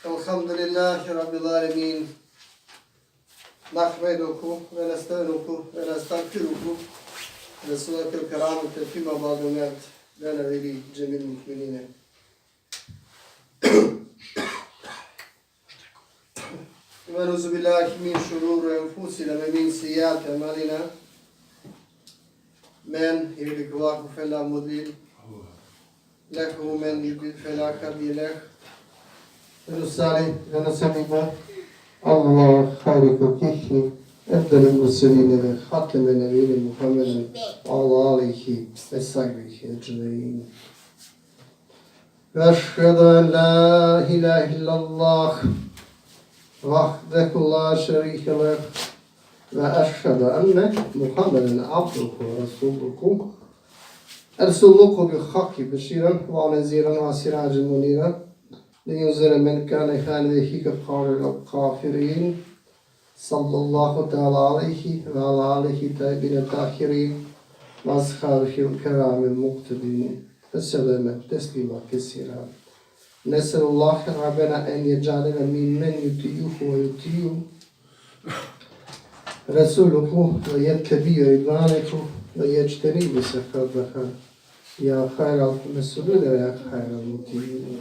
الحمد لله رب العالمين نحمده ونستعينه ونستغفره ونسألك الكرامة فيما بعد الموت لنا ولجميع المؤمنين ونعوذ بالله من شرور أنفسنا ومن سيئات أعمالنا من يهده الله فلا مضل له ومن يضلل فلا هادي له ونصلي ونسلم على خير خلقه أفضل المرسلين وخاتم النبيين محمد وعلى آله وصحبه أجمعين وأشهد أن لا إله إلا الله وحده لا شريك له وأشهد أن محمدا عبده ورسوله أرسله بالحق بشيرا ونذيرا وسراجا منيرا لينذر من كان خالده كفار الكافرين صلى الله تعالى عليه وعلى آله الطيبين الطاهرين وأصحابه الكرام المقتدين وسلم تسليما كثيرا نسأل الله ربنا أن يجعلنا ممن يطيعه ويطيع رسوله ويتبع رضوانه ويجتنب سخطه يا خير المسؤولين ويا خير المطيعين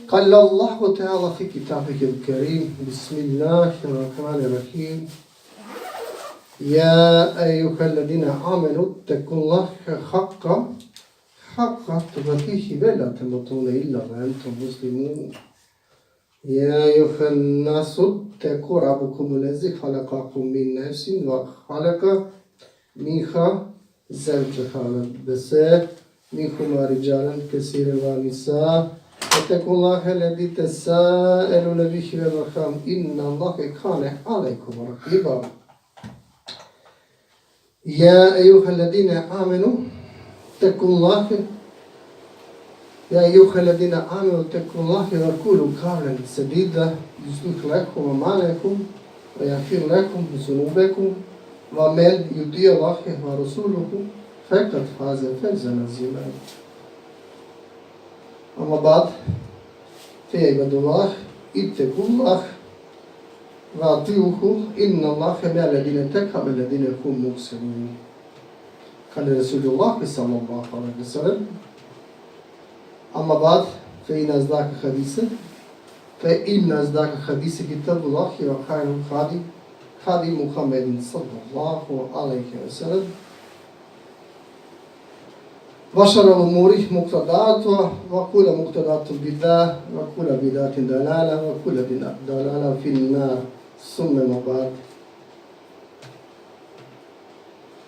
قال الله تعالى في كتابه الكريم بسم الله الرحمن الرحيم يا أيها الذين آمنوا اتقوا الله حق تقاته ولا تموتون إلا وأنتم مسلمون يا أيها الناس اتقوا ربكم الذي خلقكم من نفس وخلق منها زوجها وبث منهما رجالا كثيرا ونساء واتقوا الله الذي تساءلون به والأرحام إن الله كان عليكم رقيبا يا أيها الذين آمنوا اتقوا الله اتقوا الله وقولوا قولا سديدا يصلح لكم أعمالكم ويغفر لكم ذنوبكم ومن يطيع الله ورسوله فقد فاز فوزا عظيما أما بعد فيا عباد الله اتقوا الله وأطيعوه إن الله مع الذين اتقوا والذين هم محسنون قال رسول الله صلى الله عليه وسلم أما بعد فإن أصدق الحديث كتاب الله وخير الهدي محمد صلى الله عليه وسلم وشر الأمور محدثاتها وكل محدثات بدعة وكل بدعة ضلالة وكل ضلالة في النار ثم ما بعد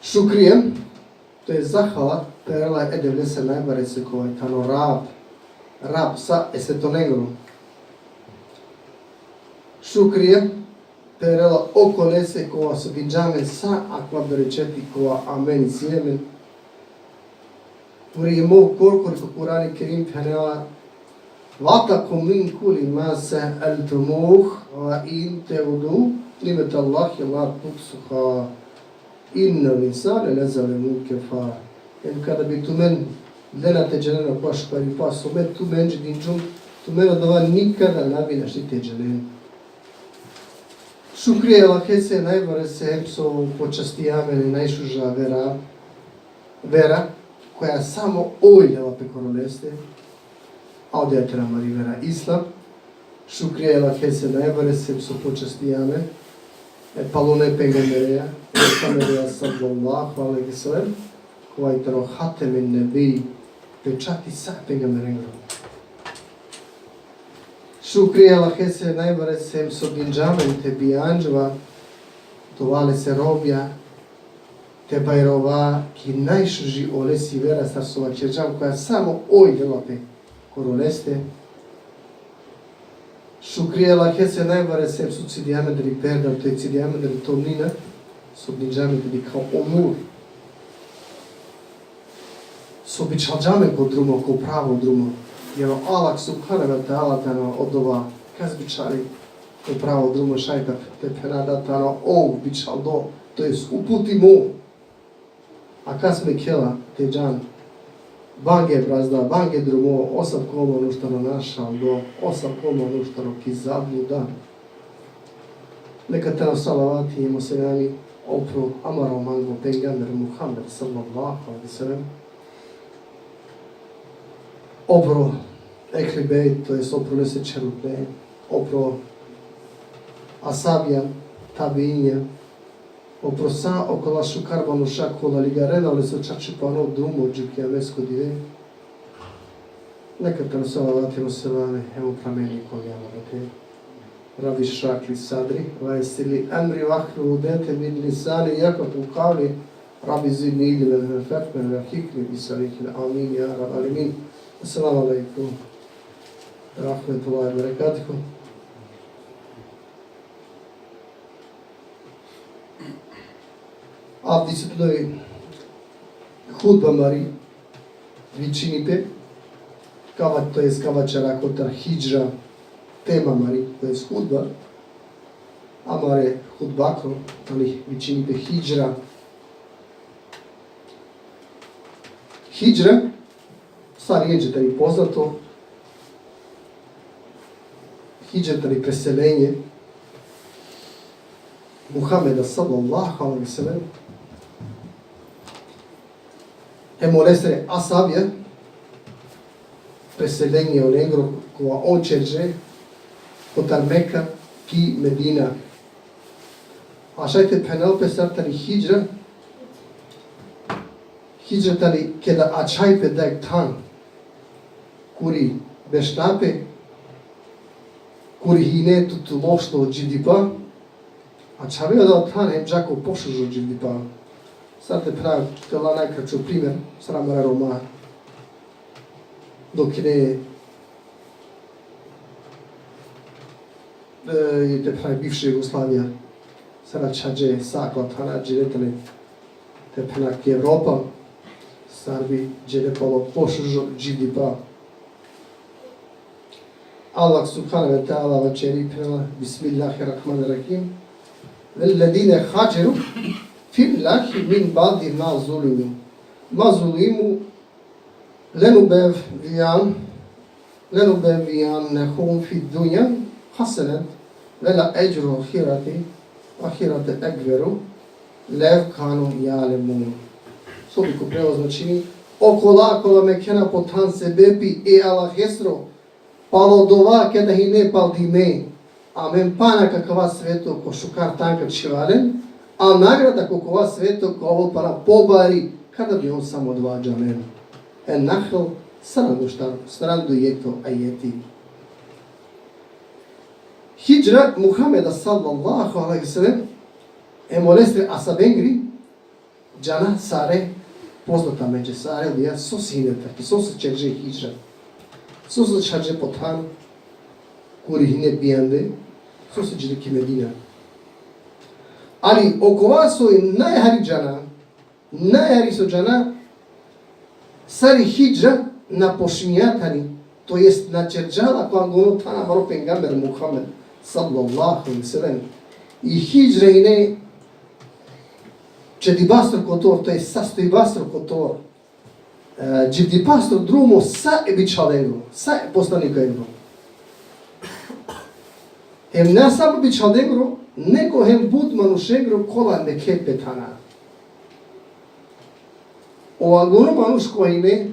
شكرا to je zahvala perela edevlje se najbare se koji tano rab sa esetonegrom. Šukrije perela okole se koja su dinđame sa akvabdore četi koja ameni sjemen. Puri je mov korkoliko Kurani Kerim penela vatakum min kuli ma se eltumuh wa in teudu limet Allahi la tuksuha إن الإنسان لظلوم كفار إن كذا بتمن لنا تجلنا باش بريفاس ومن تمن جدينجوم تمن دوان نيكذا نبي نشتي تجلين شكري الله كيسه najbolje se so počastijame najšuža vera koja samo oiljava pe koroleste a ovdje treba vera islam šukri Allah kese najbolje se so počastijame palone pengambereja Muhammed sallallahu alaihi wa sallam koji tero hatemen nebi pečati sa pengamberen. Šukri Allah se najbolje sem sobinđamen te bijanđva tovale se robja te bajrova ki najšuži olesi vera starsova čerđam koja samo ojdela pe koroleste. Šukri Allah se najbolje sem suci diamedri perda to je diamedri tomnina sobinđamen te bi kao onur sobičalđamen ko drumo, ko pravo drumo. Jer Allah subhanahu wa ta'ala tano odova kazbičari ko pravo drumo šajtak te penada tano bičal do, to jest uputi mu. A kas me kjela te džan Банге бразда, банге друмо, осам комо нуштано нашал до, осам комо нуштано ки заблуда. Нека тано салавати и муселяни опро амаро манго пенгамбер Мухаммед саллаллаху алейхи ва саллям. Опро екли бейт, то есть опро лесе черупе, опро асабия, табиинja, opro sa okolo šukarbanu šakola ligarena, ali su čačipano drumo džukija mesko dive. Neka tam salavati muselane, evo prameni koljama rate. Rabi šakli sadri, vajstili amri vahru udete min lisani, jako pukavli, rabi zidni ili velfetmen, velhikli, bisalikli, amin, ja rab alimin. Assalamu alaikum. Rahmetullahi wa barakatuhu. Avdi se tudoj hudba mari vičinipe, to je kavačara kotar HIDZRA tema mari, to je hudba, amare hudbako, ali vičinipe HIDZRA. HIDZRA, stvar riječ da je poznato, HIDZRA je preseljenje Muhammeda sallallahu alaihi wa sallam. Emolestre asabia, preseljenje u negro koja on čerže, kotar Mekka ki Medina. A šajte Penelope sartani HIDZRA, HIDZRA tali keda achajpe dek tan, kuri bešnape, kuri hine tutu lošlo džidipa, a čavio da tan hem džako pošužu džidipa. Sad te pravi, to je najkraći primjer, sramara Roma, dok ne je te pravi bivša Jugoslavija, sada čađe sakla tana džiretane, te penak Evropa, sarbi džirepalo pošužu džidipa. Allah subhanahu wa ta'ala večeri prela, bismillahirrahmanirrahim, velladine hađeru, Fillahi min badi ma zulimu. Ma zulimu lenubevijannehum fi dunja hasenet vela eđru ahirate egveru lev kanu jalemun. Sobiko prevoz znači okola mekena potan sebepi e Allah hesro palo dova keda hine pal dime amen pana kakava sveto ko šukar tanka čivalen a nagrada kokova sveto ko ovo para pobari kada bi on samo odvađa men. En nahl strandu jeto ajeti. HIDZRA Muhammeda sallallahu alaihi sallam emolestre asabengri džana sare poznata međe sare lija SOSE hineta, SOSE čerže HIDZRA. SOSE čerže potan kuri hine bijande, SOSE čerže ki Medina. Ali okova su najhariđana sari HIDZRA na pošmijatani, to jest na čerđala koja gono tana maro pengamber Muhammed sallallahu alaihi sallam. I HIDZRA ine čedibastro kotor, to je sastojibastro kotor. Džibdipastro drumo sa ebičalengo, sa poslanika engro. Hem ne samo ebičalengo, nego hem bud manušegro kola neke petana. O agono manuš kojine,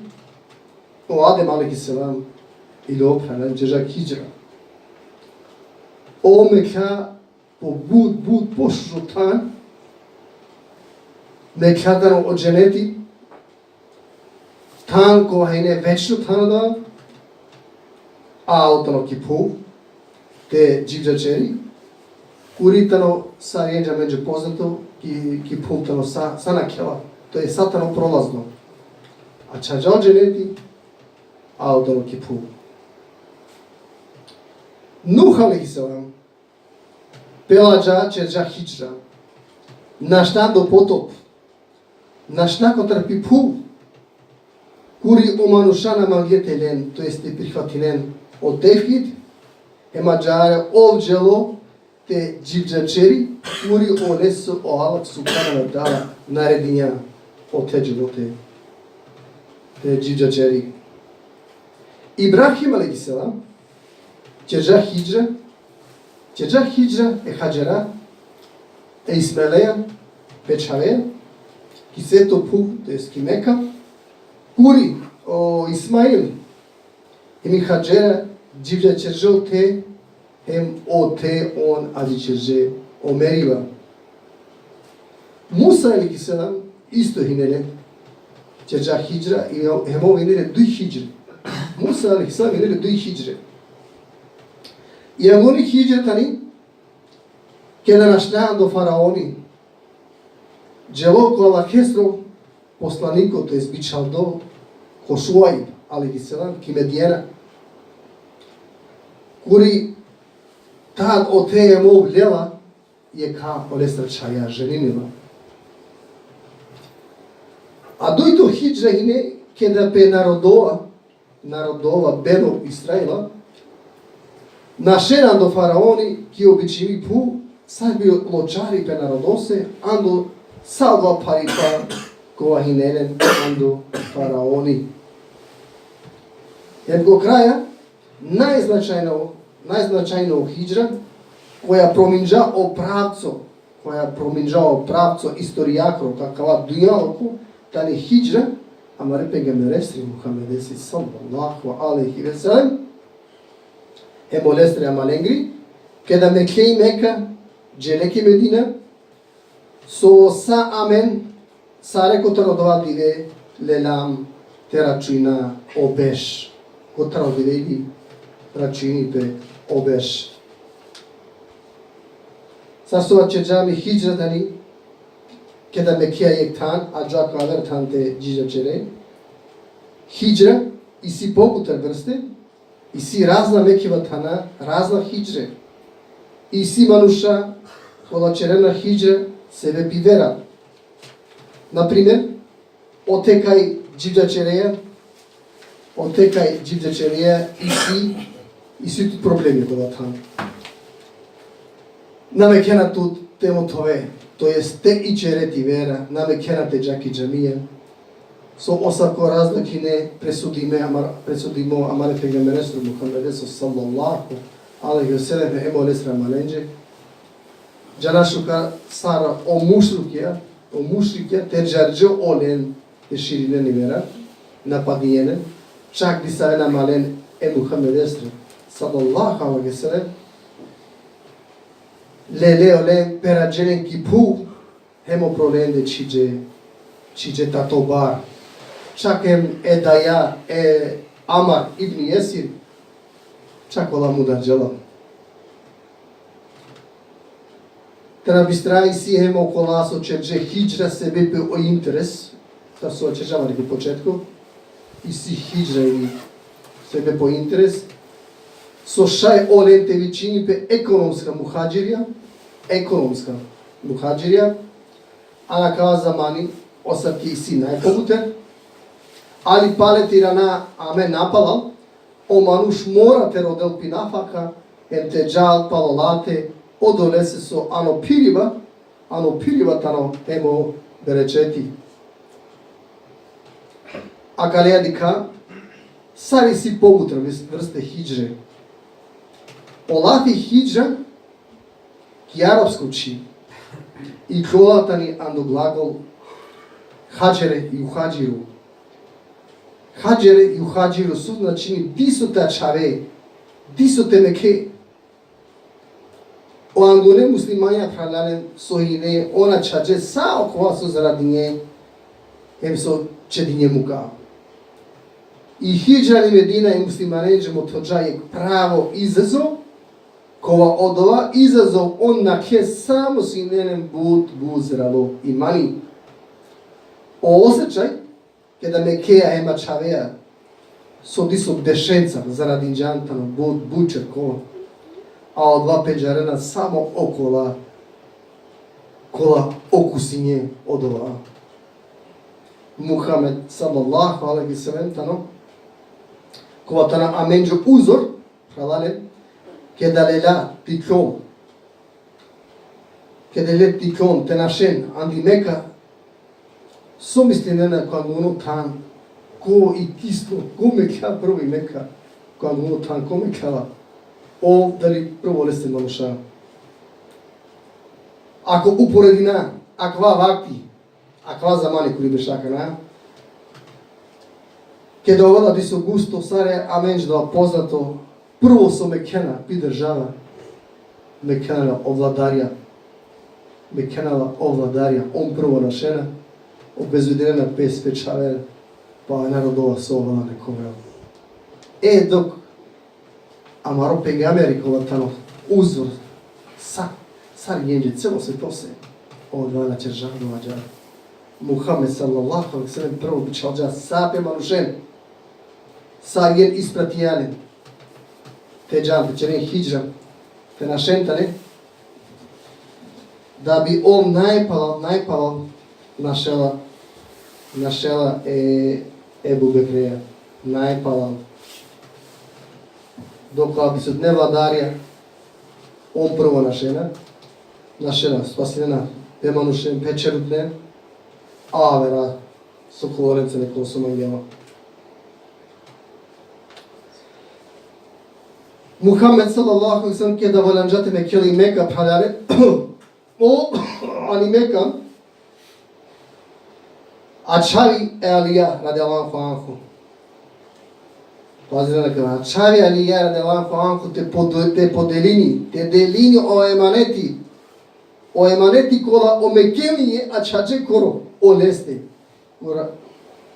o Adem alejhi selam, ili opranan džežak HIDZRA. O meka po bud pošutan, meka dano ođeneti, tan kojine večno tanada, a otano kipu, te dživđačeri, Uritano sa rijeđa među poznato ki pumtano sa nakjela. To je satano prolazno. A čađa ođeneti, a odano ki pum. Nuh alejhi selam, pelađa čerđa HIDZRA, našna do potop, našna kotrpi pum, kuri omanušana magjetelen, to jeste prihvatinen od tevhid, emađare ovđelo, te dživđačeri, kuri onesu o Allah subhanahu wa ta'ala naredinja o te živote. Civca Çeri. İbrahim Aleyhisselam Cerca HIDZRA HIDZRA İsmail'e Peçave Kiseto Pu Deski Mekka Puri o İsmail Hemi HIDZRA Civca Cerca te hem o te on adi Cerca o meriva Musa Aleyhisselam isto hinele Cerca HIDZRA hem o hinele duy HIDZRA Musa Aleyhisselam hinele duy HIDZRA Iangoni HIDZRA tani KEDA naštando faraoni Джело кола хестро посланико то избичалдо Хошуаиб алейхиссалам ки медиена кури тад оте емо влела ека олестра чая женинила а дојто HIDZRA ине кеда пе народова бено Исраила нашенандо фараони ки обичими пу саби лочари пе народосе андо salva paripa koja hineren ando faraoni. Jer do kraja najznačajno HIDZRA koja prominđa o pravco istorijako kakava dunjaloku tani HIDZRA amare pengamberestri Muhammed sallallahu aleyhi ve sellem emolestri amalengri keda Mekke i Mekka jeleki Medina So sa amen sare KOTAR ODOVA dive lelam te račuina o BRESH. KOTAR dive ili račuini pe o BRESH. Sa so CHERDZAPHE HIDZRA tani keda MEKKA yek tan aja kaver tan te Civca Çeri. HIDZRA isi poputar vrste, isi razna mekiva tana, razna HIDZRA. Isi manuša kola čerena HIDZRA sebebi vera. Например, отекај Civca Çeri'ye isi tut problemi dola tam. Name kena tut temotove, to jest te i čereti vera, name kena te džaki džamija. So osako razlakine presudimo amare pengamberestru Muhammede sallallahu aleyhi ve sellem emo lesra malenđe. Janaşuka sara o mušrike tercih olen şirine nivera napadiyene çak disayna malen Muhammed estri sallallahu aleyhi ve sellem lele olen peracelen ki pu hemo prolende çice tatobar çak hem edaya Amar İbni Yesir çak ola mudarcalam Treba si hemo kolaso Cerđe HIDZRA sebe pe o interes, ta su očežavali po početku, i si HIDZRA ili sebe po interes, so šaj olente većini pe ekonomska muhađirija, a na kao zamani osavki i si najpobuter, ali paletira na ame napalal, o manuš mora te rodel pinafaka, em te džal palolate, odolese so ano piriva tano emo bereçeti. Akalea dika sari si pobutra vrste HIDZRA. Olafi HIDZRA ki arapsko či i kolatani ando glagol hađere i uhađiru. Hađere i uhađiru su načini disu ta čave, disu te Mekke. O angone muslimanja pralalen sohine ona čađe sa okova su zaradinje hem so čedinje muka. I HIDZRA ni Medina i muslimanenđe motođa je pravo izazov kova odova izazov on na ke samo sinenem buzralo imani. O osjećaj kada Mekkeja hema čaveja so diso dešenca zaradinđantano bučer kova. A od dva peđarena samo kola okusinje odova. Muhammed sallallahu aleyhi ve sellem tano kova tana amenđo uzor pralale kedalela tikon te našen andi Mekka so mislinena kandunu tan ko IKISLO, ko MEKKA, prvo i MEKKA, koja mu tan, ko MEKKA, o dali prvo leste manuša. Ako uporedina, akva vakti, akva zamani kuri bešaka, na? Kada ovada di su gusto sare, a menš da poznato, prvo su MEKKENA, pi država, MEKKENA ovladarja, MEKKENA ovladarja, on prvo našena, obezvedena pes pečavera, pa narodova sova nekovel. Dok amaro pengamberi kovatano uzor, sar jenđe, celo se to se, odvana čeržan dovađa. Muhammed sallallahu alaihi sallam prvo bičalđa sape manušen, sar jen ispratijalen, te džan, te čeren HIDZRA, te našentane, da bi on najpala našela Ebu Bekreja, najpala. Dok bi se ne vladarja, on prvo našena, spasinena, pemanušen, pečerudne, a vera, sokolorence neko su manjela. Muhammed sallallahu alaihi sallam kada valanjate me keli Mekka phalare, o ani Mekka, Ačavi Alija radijallahu anhu. Pazite na kada. Ačavi Alija radijallahu anhu te delini o emaneti kola o mekemi ačađe koro o leste.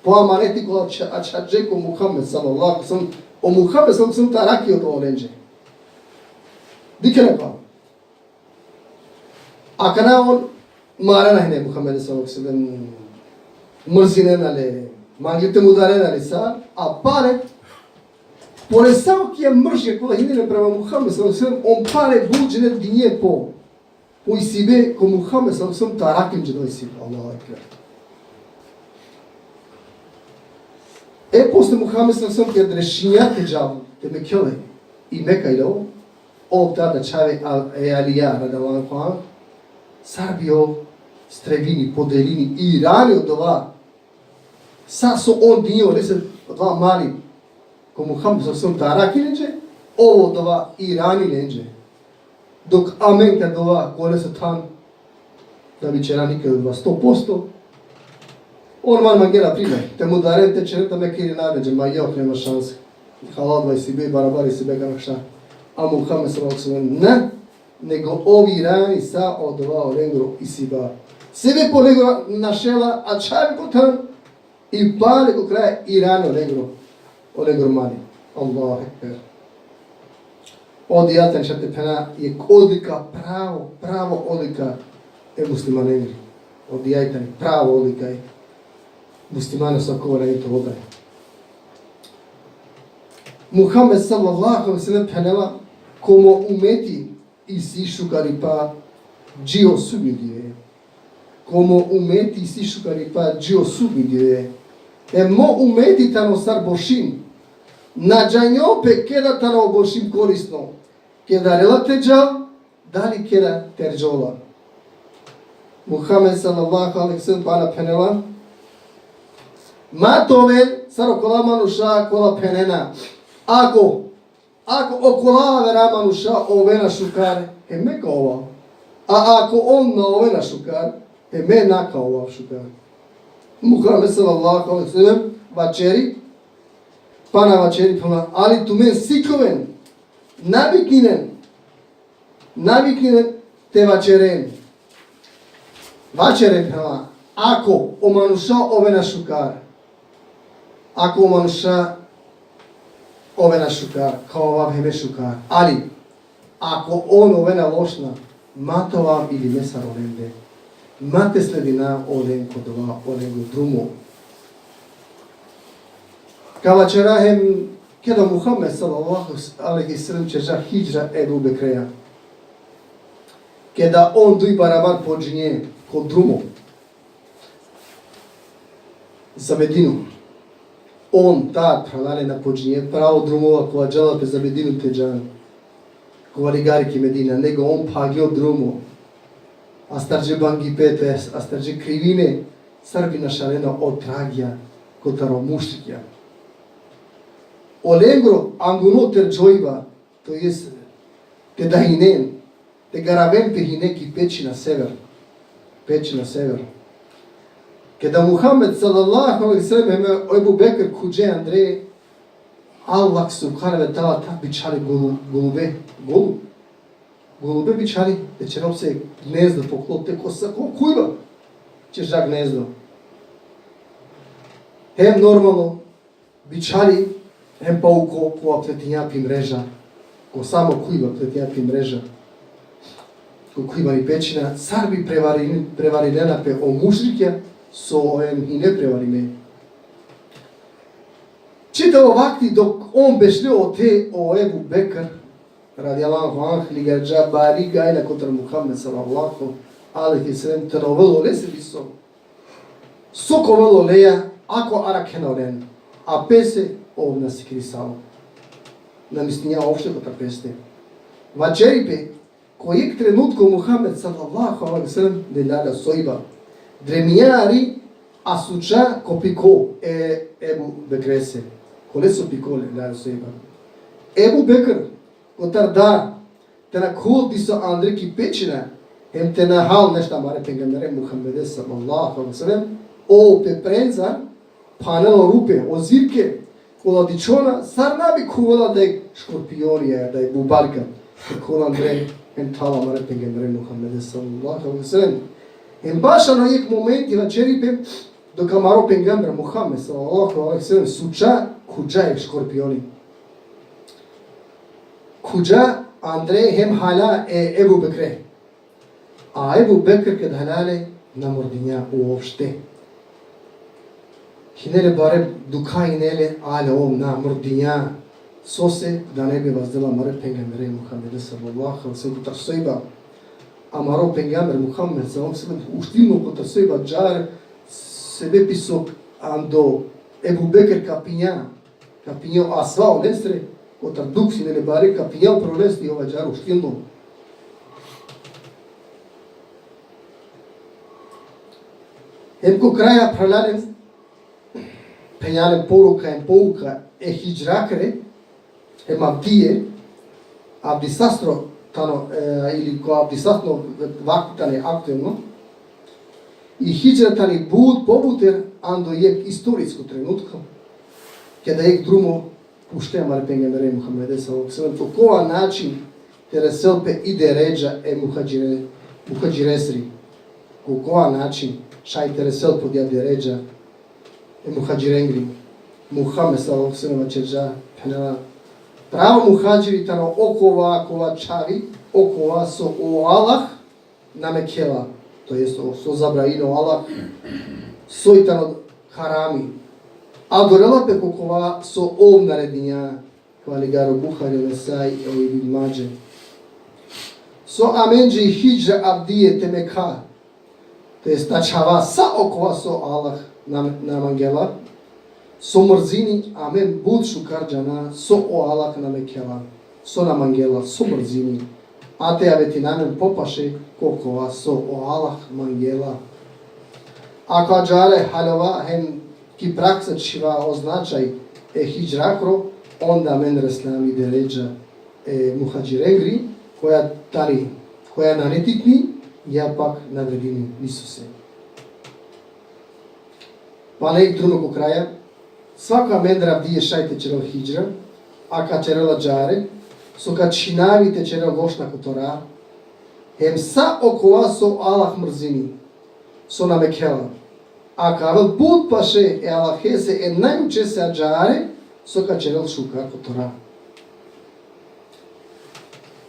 Po emaneti kola ačađe ko Muhammed sallallahu alaihi sallam o Muhammed sallallahu alaihi sallam taraki o to olenđe. Dikene pa. A kana on marana hine Muhammed sallallahu alaihi sallam mrzine nale, manglite mudare nale sa, a pare, pore samo ki je mržje kola hinine prema Muhammed sallallahu alaihi sallam, on pare buđene dinje po isibe ko Muhammed sallallahu alaihi sallam tarakim džedo isibe, Allahu ekber. Posle Muhammed sallallahu alaihi sallam ki je drešinjate džavu, te me kjole i Mekka i lo, ovog tada čave Alija radijallahu anhu, sar bio strevini, podelini i rani od ova. Sad su on dio, dva mali, ko Muhammed sam taraki neđe, ovo od ova i rani neđe. Dok amen kad ova, kone se tam, da bi će rani kad ova 100%, on man mangera primaj, te mu darem te čereta me kiri naređe, ma jok nema šanse. Halal i sibe, barabari sibe kanakša. A Muhammed sam ne, nego ovi rani sa od ova olengro i siba. Sebe po negro našela, a čavi po tam, i pale ko kraja Irana olegro mali. Allahu ekber. Ovdje jatan šate pena je odlika, pravo odlika muslimanenri. Ovdje jatan pravo odlika je muslimana svakova i to odaje. Muhammed sallallahu alaihi sallam penela komo umeti i sišukari pa džio subidije. Como umeti sišukari pa džio subidije. Mo umeti tano sar bošim. Na džanjope keda tano bošim korisno. Keda relateđal, dali keda terđola. Muhammed sallallahu alaihi sallam pana penela. Matoven saro kola manuša kola penena. Ako okola vera manuša ovena šukare, meka ova. A ako on na ovena šukare, me naka ova šukar. Muhammed sallallahu alaihi sallam vačeri, pana vačeri pana, ali tu men sikoven, navikninen te vačeren. Vačeren pana, ako omanuša ovena šukar, ako omanuša ovena šukar, kao ova heme šukar, ali ako on ovena lošna, matova ili mesar olende, mate sledina olen kodova, olen drumo. Kava čerahem, kada Muhammed sallallahu alaihi sallam čerža HIDZRA Ebu Bekreja. Kada on duj barabar pođinje kod drumo za Medinu. On tad pranale na pođinje pravo drumova koja džalape za Medinu teđan. Kova ligariki Medina, nego on pagio drumo. A starđe bangi PTS, a starđe krivine, Srbina šarena od tragija, KOTAR o mushtrikja. O lengro anguno terđojva, to jest te da hinen, te garaven pe hine ki peći na sever. Peći na sever. Kada Muhammed sallallahu alaihi sallam Ebu Bekr kuđe Andreje, Allah subhanahu wa ta'ala tak bičali golube. Golube bičali, da će nam se gnezdo poklopte ko kujba. Ćeš da gnezdo. Hem normalno bičali, hem pa ko pletinjapi mreža. Ko samo kujba pletinjapi mreža. Ko kujba ni pećina, sar bi prevarinena pe o mušrike, so ojem i ne prevarine. Čitavo vakti dok on bešlio te o Ebu Bekr, radijallahu anh, ligarđa bari gajna kotar Muhammed sallallahu alaihi sallam, tenovelo lese viso. Sokovelo leja, ako arakenoren, a pese ov nas krisalo. Namistnija ovše kotar peste. Vacheribe, kojeg trenutku Muhammed sallallahu alaihi sallam ne lada sojba. Dremiari asuča kopiko Ebu Bekrese. Kole su pikole, lada sojba. Ebu Bekr, kotar da, te na kul diso Andre ki pećina, hem te na hal nešta mare pengamberen Muhammede sallallahu alaihi sallam, o peprenza, panelo rupe, o zirke, kola dičona, sar nabi kuvala da je škorpionija, da je bubarka, kol Andre, hem tala mare pengamberen Muhammede sallallahu alaihi sallam. Hem baša na jek momenti vacheribe, dok amaro pengamber Muhammed sallallahu alaihi sallam, suča kuđa je škorpioni. Kuđa Andre hem hala Ebu Bekre. A Ebu Bekr kad halale na mordinja uopšte. Hinele bare duka hinele ale om na mordinja SOSE da ne bi vazdela mare pengambere Muhammede sallallahu alaihi sallam kutar sojba. Amaro pengamber Muhammed sallallahu alaihi sallam uštinu kutar sojba džar sebe pisok ando Ebu Bekr kapinja asva onestre kotar duksi nele bare kapinja prolesti ova džar uštinu. Emko kraja pralalem penjalem poruka em pouka HIDZRA em abdisastro tano ili ko abdisastno vaktane aktuelno i HIDZRA tani bud pobuter ando jek istorijsko trenutko kada jek drumo puštema ale pengamberen Muhammede sallallahu alaihi sallam to kova način tere selpe ide ređa muhađiresri ko kova način šaj tere selpo djade ređa muhađirengri Muhammed sallallahu alaihi sallam čerža penela pravo muhađiri tano okova čavi okova so o Allah namekela to jest so zabraino Allah so i tano harami a dorela pe kokova so ov naredinja kvaligaro Buhari Nesai evo i mađe so amenđe i HIDZRA abdije te MEKKA to jest ta čava sa okova so Allah namangela so mrzini amen bud šukarđana so o Allah namekela so namangela so mrzini a te aveti namen popaše kokova so o Allah mangela a kađare halova hem ki praksa čiva označaj HIDZRA onda men reslami deređa muhađirengri koja nanetitni ja pak navredini nisu se. Pa nek drugog kraja, svaka mendra vdije šajte čerel HIDZRA, a ka čerela džare, so ka činavite čerel vošna kotora, hem sa okova so Allah mrzini, so namekela, a ka vel bud paše Allah hese najuče se a džare, so ka čerel šuka kotora.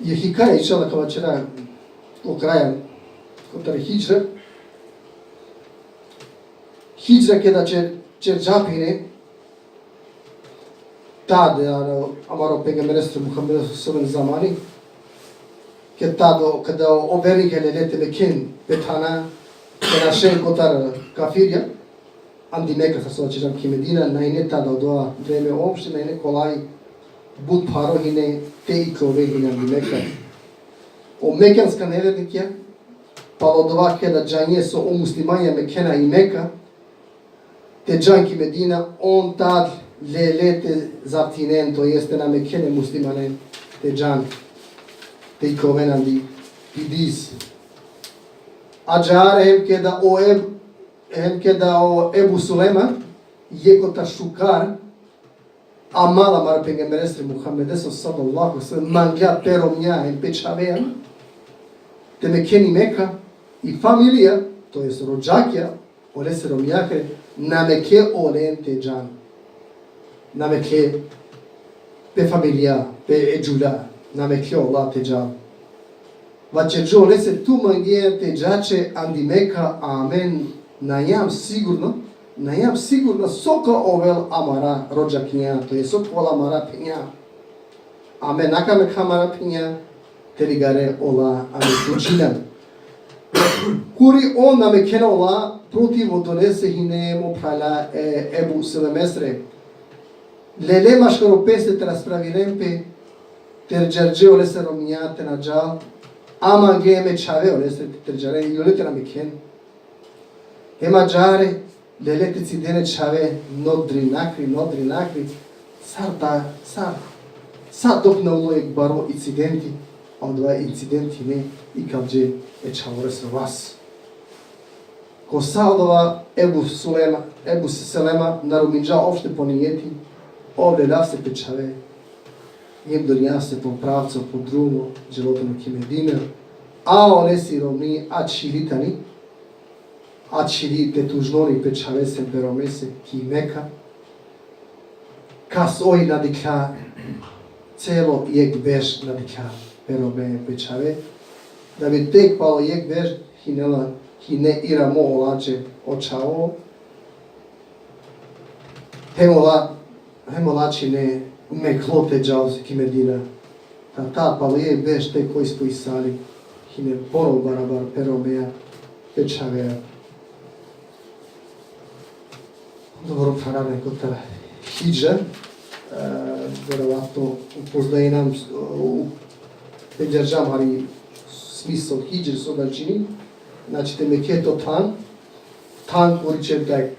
Je hikaja išala ka večera o kraja kotar HIDZRA, HIDZRA keda CHERDZAPHE tad amaro pengamberestru Muhammeda sallallahu zamani kada overike lelete lekin betana kada šen kotar kafirja andi MEKKA sa sola čežam ki Medina na ine tada odoa vreme opšte na ine kolaj bud paro hine te i klove hine andi MEKKA o mekanska nevjernikja pa odova kada džanje so o muslimanja Mekkena i MEKKA te Gianchi Medina, on tad lelete zaptinento este na mekene muslimanen te Gian, te ikovenan di pidis. Ajar hem keda o Ebu Sulema, yeko ta shukar, amala mara pengamberestre Muhammed sallallahu alaihi wasallam, mangya peromnya hem pechavea, te mekeni Mekka, i familia, to jest rođakja, ole se romjake, na meke olen te Gian. Na meke pe familia, pe eđula, na meke ola te Gian. Vacerđo ole se tu mangije te džače andi Mekka, amen, najam sigurno soka ovel amara rođaknja, to je sok ola mara penja. Amen, naka meka mara penja, te ligare ola ame tuđinan. Kuri on na mekena ola protiv odonese hinemo prala Ebu Selemestre. Lele maškaro peste te raspravilempe, ter džarđe ole se romnjate na džal, ama geme čave ole se ter džare, i ole te na meken. Hema džare, lele te cidene čave, nodri nakri, sad dok na ulojek baro incidenti, a dva incidenti ne, i kalđe e čavore se vas. Ko Saudova Ebu Selema naruminđa opšte ponijeti, ovdje da se pečave, jem donja se po pravcu, po drugo, želotano ki Medina, a one si rovni, a čilitani, a čili te tužnoni pečave se peromese ki Mekka, kas oj nadikla, celo jek veš nadikla, perome pečave, da bi tek palo jek veš hine iramo olače očao, hemolači ne meklote džavzi ki Medina, ta palo jek veš te koji spojisali, hine poro barabar peromea pečavea. Dobro parane KOTAR HIDZRA, verovatno upoznaje nam Penđaržam, ali smisao hidžre su da čini, znači te meke to tan, koriče da je